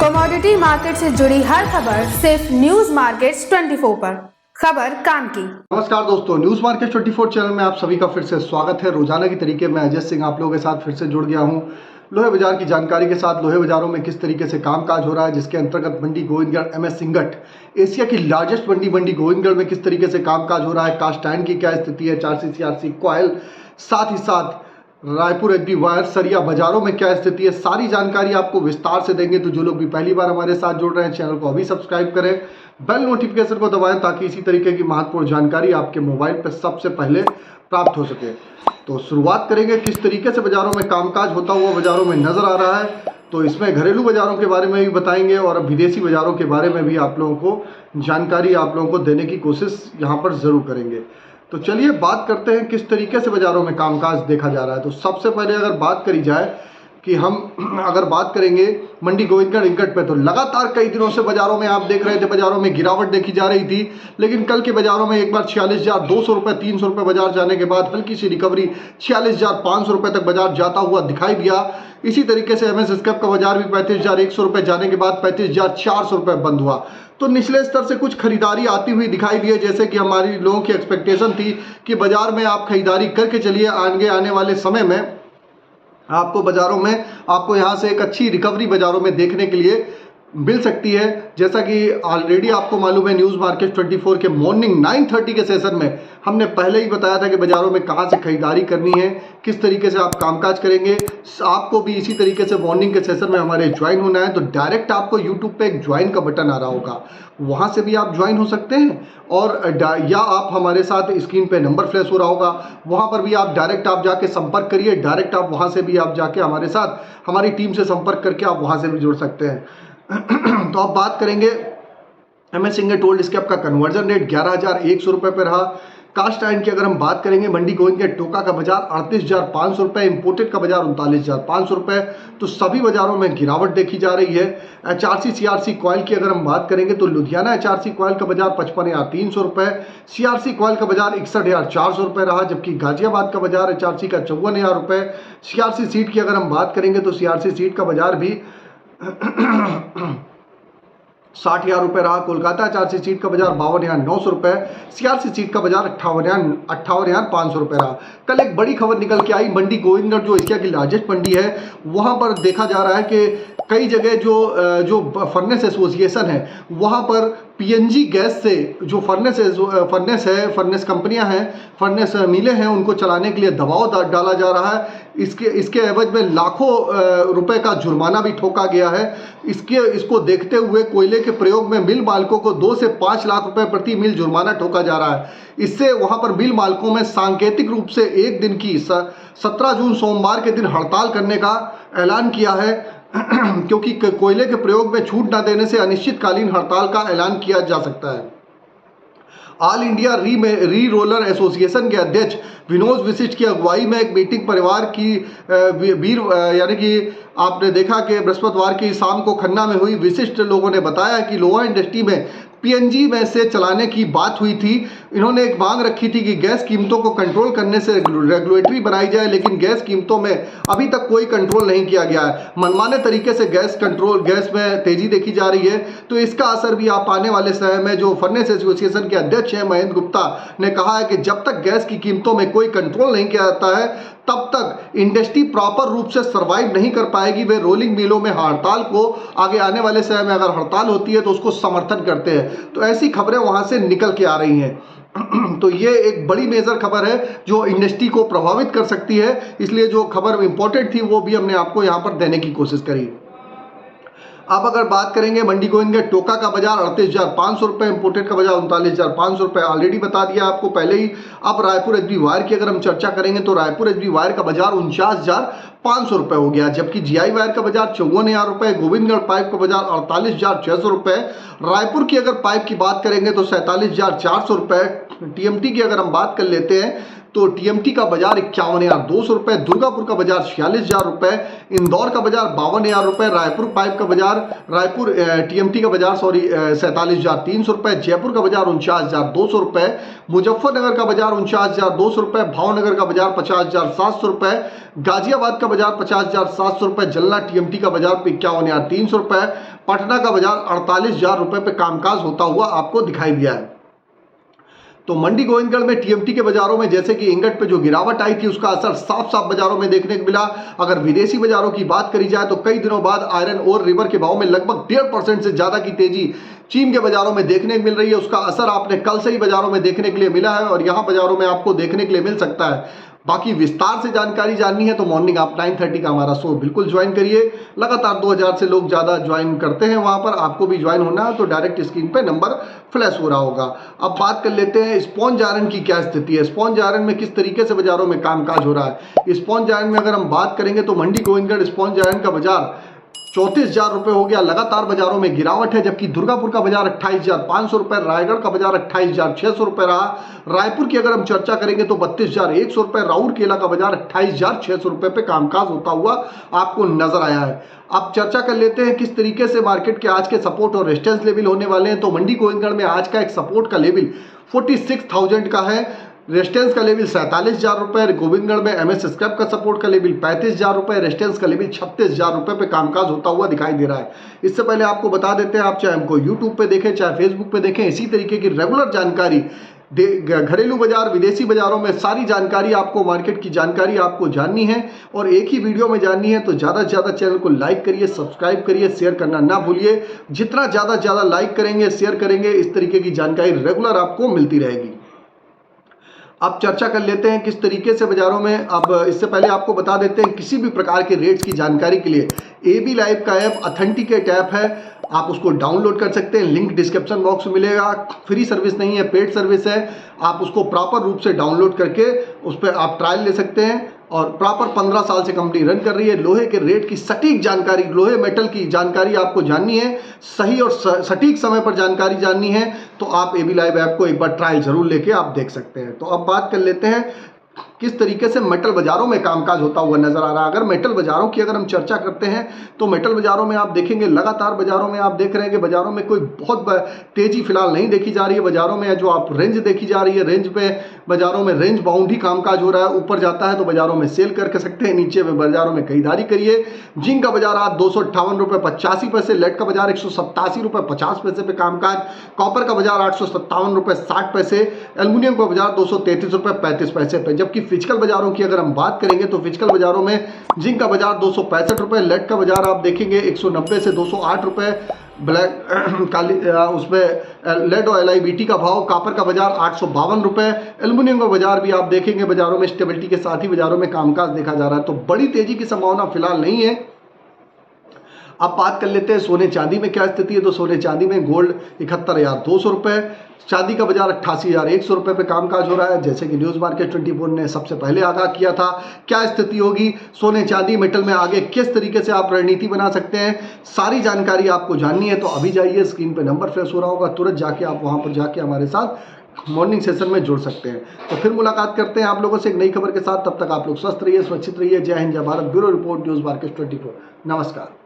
Commodity market से जुड़ी हर खबर सिर्फ न्यूज मार्केट्स 24 पर। खबर काम की। नमस्कार दोस्तों, न्यूज मार्केट 24 चैनल में आप सभी का फिर से स्वागत है। रोजाना की तरीके मैं अजय सिंह आप लोगों के साथ फिर से जुड़ गया हूं लोहे बाजार की जानकारी के साथ। लोहे बाजारों में किस तरीके से कामकाज हो रहा है, जिसके अंतर्गत मंडी गोविंदगढ़ MS सिंगट एशिया की लार्जेस्ट मंडी गोविंदगढ़ में किस तरीके से कामकाज हो रहा है, कास्ट आयरन की क्या स्थिति है, 4C CRC कॉयल, साथ ही साथ रायपुर एग्री वायर सरिया बाजारों में क्या स्थिति है, सारी जानकारी आपको विस्तार से देंगे। तो जो लोग भी पहली बार हमारे साथ जुड़ रहे हैं, चैनल को अभी सब्सक्राइब करें, बेल नोटिफिकेशन को दबाएं ताकि इसी तरीके की महत्वपूर्ण जानकारी आपके मोबाइल पर सबसे पहले प्राप्त हो सके। तो शुरुआत करेंगे किस तरीके से बाजारों में कामकाज होता हुआ बाजारों में नजर आ रहा है। तो इसमें घरेलू बाजारों के बारे में भी बताएंगे और विदेशी बाजारों के बारे में भी आप लोगों को जानकारी आप लोगों को देने की कोशिश यहाँ पर जरूर करेंगे। तो चलिए बात करते हैं किस तरीके से बाजारों में कामकाज देखा जा रहा है। तो सबसे पहले अगर बात करी जाए कि हम अगर बात करेंगे मंडी गोविंदगढ़ इंगट पे, तो लगातार कई दिनों से बाजारों में आप देख रहे थे बाजारों में गिरावट देखी जा रही थी, लेकिन कल के बाजारों में एक बार 46,200 रुपये 300 रुपये बाजार जाने के बाद हल्की सी रिकवरी 46,500 रुपये तक बाजार जाता हुआ दिखाई दिया। इसी तरीके से MS स्क्रैप का बाजार भी 35,100 रुपये जाने के बाद 35,400 रुपये बंद हुआ। तो निचले स्तर से कुछ खरीदारी आती हुई दिखाई दी है, जैसे कि हमारी लोगों की एक्सपेक्टेशन थी कि बाजार में आप खरीदारी करके चलिए, आने वाले समय में आपको बाजारों में आपको यहाँ से एक अच्छी रिकवरी बाजारों में देखने के लिए मिल सकती है। जैसा कि ऑलरेडी आपको मालूम है, न्यूज़ मार्केट 24 के मॉर्निंग 9:30 के सेशन में हमने पहले ही बताया था कि बाजारों में कहाँ से खरीदारी करनी है, किस तरीके से आप कामकाज करेंगे। आपको भी इसी तरीके से मॉर्निंग के सेशन में हमारे ज्वाइन होना है। तो डायरेक्ट आपको यूट्यूब पे एक ज्वाइन का बटन आ रहा होगा, वहाँ से भी आप ज्वाइन हो सकते हैं, और या आप हमारे साथ स्क्रीन पे नंबर फ्लैश हो रहा होगा, वहाँ पर भी आप डायरेक्ट आप जाके संपर्क करिए। डायरेक्ट आप वहाँ से भी आप जाके हमारे साथ हमारी टीम से संपर्क करके आप वहाँ से भी जुड़ सकते हैं। तो अब बात करेंगे MS सिंगट ओल्ड स्क्रैप का कन्वर्जन रेट 11,100 रुपये पर रहा। कास्ट आयरन की अगर हम बात करेंगे, मंडी गोविंदगढ़ टोका का बाजार 38,500 रुपये, इंपोर्टेड का बाजार 39,500 रुपये। तो सभी बाजारों में गिरावट देखी जा रही है। HRC CRC कॉयल की अगर हम बात करेंगे तो लुधियाना HRC कॉयल का बाजार 55,300 रुपये, CRC कॉयल का बाजार 61,400 रुपये रहा, जबकि गाजियाबाद का बाजार HRC का 54,000 रुपये। CRC सीट की अगर हम बात करेंगे तो CRC सीट का बाजार भी 60,000 रुपये रहा। कोलकाता HRC सीट का बाजार 52,900 रुपये, CRC सीट का बाजार 58,500 रुपये रहा। कल एक बड़ी खबर निकल के आई, मंडी गोविंदगढ़ जो एशिया की लार्जेस्ट मंडी है, वहाँ पर देखा जा रहा है कि कई जगह जो फर्नेस एसोसिएशन है, वहाँ पर PNG गैस से जो फर्नेस कंपनियां हैं, फर्नेस मिलें हैं, उनको चलाने के लिए दबाव डाला जा रहा है। इसके एवज में लाखों रुपए का जुर्माना भी ठोका गया है। इसको देखते हुए कोयले के प्रयोग में मिल मालिकों को 2 से 5 लाख रुपए प्रति मिल जुर्माना ठोका जा रहा है। इससे वहां पर मिल मालिकों में सांकेतिक रूप से एक दिन की 17 जून सोमवार के दिन हड़ताल करने का ऐलान किया है, क्योंकि कोयले के प्रयोग में छूट न देने से अनिश्चितकालीन हड़ताल का ऐलान किया जा सकता है। ऑल इंडिया री रोलर एसोसिएशन के अध्यक्ष विनोद विशिष्ट की अगुवाई में एक मीटिंग परिवार की यानी कि आपने देखा कि बृहस्पतिवार की शाम को खन्ना में हुई। विशिष्ट लोगों ने बताया कि लोहा इंडस्ट्री में PNG में से चलाने की बात हुई थी। इन्होंने एक मांग रखी थी कि गैस कीमतों को कंट्रोल करने से रेगुलेटरी बनाई जाए, लेकिन गैस कीमतों में अभी तक कोई कंट्रोल नहीं किया गया है। मनमाने तरीके से गैस में तेजी देखी जा रही है। तो इसका असर भी आप आने वाले समय में, जो फर्नेस एसोसिएशन के अध्यक्ष हैं महेंद्र गुप्ता ने कहा है कि जब तक गैस की कीमतों में कोई कंट्रोल नहीं किया जाता है, तब तक इंडस्ट्री प्रॉपर रूप से सर्वाइव नहीं कर पाएगी। वे रोलिंग मिलों में हड़ताल को आगे आने वाले समय में अगर हड़ताल होती है तो उसको समर्थन करते हैं। तो ऐसी खबरें वहां से निकल के आ रही हैं। तो ये एक बड़ी मेजर खबर है जो इंडस्ट्री को प्रभावित कर सकती है, इसलिए जो खबर इंपॉर्टेंट थी वो भी हमने आपको यहाँ पर देने की कोशिश करी। अब अगर बात करेंगे मंडी गोविंदगढ़ टोका का बाजार 38,500 रुपये, इंपोर्टेड का बाजार 39,500 रुपये, ऑलरेडी बता दिया आपको पहले ही। अब रायपुर एग्री वायर की अगर हम चर्चा करेंगे तो रायपुर एग्री वायर का बाजार 49,500 रुपये हो गया, जबकि GI वायर का बाजार 54,000 रुपये, गोविंदगढ़ पाइप का बाजार 48,600 रुपये। रायपुर की अगर पाइप की बात करेंगे तो 47,400 रुपये। TMT की अगर हम बात कर लेते हैं तो टीएमटी का बाजार 51,200 रुपए, दुर्गापुर का बाजार 46,000 रुपए, इंदौर का बाजार 52,000 रुपए, रायपुर टीएमटी का बाजार 47,300 रुपए, जयपुर का बाजार 49,200 रुपए, मुजफ्फरनगर का बाजार 49,200 रुपए, भावनगर का बाजार 50,700 रुपए, गाजियाबाद का बाजार 50,700 रुपए, जलना टीएमटी का बाजार 51,300 रुपए, पटना का बाजार 48,000 रुपए पे कामकाज होता हुआ आपको दिखाई दिया है। तो मंडी गोविंदगढ़ में टीएमटी के बाजारों में जैसे कि इंगट पे जो गिरावट आई थी उसका असर साफ साफ बाजारों में देखने को मिला। अगर विदेशी बाजारों की बात करी जाए तो कई दिनों बाद आयरन और रिवर के भाव में लगभग 1.5% से ज्यादा की तेजी चीन के बाजारों में देखने को मिल रही है। उसका असर आपने कल से ही बाजारों में देखने के लिए मिला है और यहां बाजारों में आपको देखने के लिए मिल सकता है। बाकी विस्तार से जानकारी जाननी है तो मॉर्निंग आप 9:30 का हमारा शो बिल्कुल ज्वाइन करिए। लगातार 2000 से लोग ज़्यादा ज्वाइन करते हैं वहां पर। आपको भी ज्वाइन होना है तो डायरेक्ट स्क्रीन पे नंबर फ्लैश हो रहा होगा। अब बात कर लेते हैं स्पॉन्ज आयरन की क्या स्थिति है, स्पॉन्ज आयरन में किस तरीके से बाजारों में कामकाज हो रहा है। स्पॉन्ज आयरन में अगर हम बात करेंगे तो मंडी गोविंदगढ़ स्पॉन्ज आयरन का बाजार 34,000 रुपए हो गया। लगातार बाजारों में गिरावट है, जबकि दुर्गापुर का बाजार 28,500 रुपए, रायगढ़ का बाजार 28,600 रुपए रहा। रायपुर की अगर हम चर्चा करेंगे तो 32,100 रुपए, राउरकेला का बाजार 28,600 रुपए पे कामकाज होता हुआ आपको नजर आया है। अब चर्चा कर लेते हैं किस तरीके से मार्केट के आज के सपोर्ट और रेजिस्टेंस लेवल होने वाले हैं। तो मंडी गोविंदगढ़ में आज का एक सपोर्ट का लेवल 46,000 का है, रेजिस्टेंस का लेवल 47,000 रुपए, गोविंदगढ़ में एमएस स्क्रैप का सपोर्ट का लेवल 35,000 रुपए, रेजिस्टेंस का लेवल 36,000 रुपए पे कामकाज होता हुआ दिखाई दे रहा है। इससे पहले आपको बता देते हैं, आप चाहे हमको यूट्यूब पे देखें चाहे फेसबुक पे देखें, इसी तरीके की रेगुलर जानकारी घरेलू बाजार विदेशी बाजारों में सारी जानकारी आपको, मार्केट की जानकारी आपको जाननी है और एक ही वीडियो में जाननी है तो ज़्यादा से ज़्यादा चैनल को लाइक करिए, सब्सक्राइब करिए, शेयर करना ना भूलिए। जितना ज़्यादा लाइक करेंगे, शेयर करेंगे, इस तरीके की जानकारी रेगुलर आपको मिलती रहेगी। अब चर्चा कर लेते हैं किस तरीके से बाजारों में। अब इससे पहले आपको बता देते हैं किसी भी प्रकार के रेट्स की जानकारी के लिए एबी लाइव का ऐप ऑथेंटिकेट ऐप है, आप उसको डाउनलोड कर सकते हैं, लिंक डिस्क्रिप्शन बॉक्स में मिलेगा। फ्री सर्विस नहीं है, पेड सर्विस है। आप उसको प्रॉपर रूप से डाउनलोड करके उस पर आप ट्रायल ले सकते हैं और प्रॉपर 15 साल से कंपनी रन कर रही है। लोहे के रेट की सटीक जानकारी, लोहे मेटल की जानकारी आपको जाननी है, सही और सटीक समय पर जानकारी जाननी है तो आप एबी लाइव ऐप को एक बार ट्रायल जरूर लेके आप देख सकते हैं। तो अब बात कर लेते हैं किस तरीके से मेटल बाजारों में कामकाज होता हुआ नजर आ रहा है। अगर मेटल बाजारों की अगर हम चर्चा करते हैं तो मेटल बाजारों में आप देखेंगे लगातार बाजारों में आप देख रहे हैं कि बाजारों में कोई बहुत तेजी फिलहाल नहीं देखी जा रही है। बाजारों में जो आप रेंज देखी जा रही है, रेंज पे बाजारों में रेंज बाउंड ही कामकाज हो रहा है। ऊपर जाता है तो बाजारों में सेल कर सकते हैं, नीचे में बाजारों में खरीदारी करिए। जिंक का बाजार आज 258 रुपए 85 पैसे, लेड का बाजार 187 रुपए 50 पैसे पे कामकाज, कॉपर का बाजार 857 रुपए 60 पैसे, एल्युमिनियम का बाजार 233 रुपए 35 पैसे पे। जबकि फिजिकल बाजारों की अगर हम बात करेंगे तो फिजिकल बाजारों में जिंक का बाजार 265 रुपए, लेड का बाजार आप देखेंगे 190 से 208 रुपए, ब्लैक काली उसमें लेड और LIBT का भाव, कॉपर का बाजार 852 रुपए, एल्युमिनियम का बाजार भी आप देखेंगे बाजारों में स्टेबिलिटी के साथ ही बाजारों में कामकाज देखा जा रहा है। तो बड़ी तेजी की संभावना फिलहाल नहीं है। अब बात कर लेते हैं सोने चांदी में क्या स्थिति है। तो सोने चांदी में गोल्ड 71,200 रुपए, चांदी का बाजार 88,100 रुपए पे कामकाज हो रहा है। जैसे कि न्यूज मार्केट 24 ने सबसे पहले आगाह किया था, क्या स्थिति होगी सोने चांदी मेटल में आगे, किस तरीके से आप रणनीति बना सकते हैं, सारी जानकारी आपको जाननी है तो अभी जाइए, स्क्रीन पे नंबर फ्लैश हो रहा होगा, तुरंत जाके आप वहां पर जाके हमारे साथ मॉर्निंग सेशन में जुड़ सकते हैं। तो फिर मुलाकात करते हैं आप लोगों से एक नई खबर के साथ। तब तक आप लोग स्वस्थ रहिए, सुरक्षित रहिए। जय हिंद, जय Bharat. Bureau report, news market 24। नमस्कार।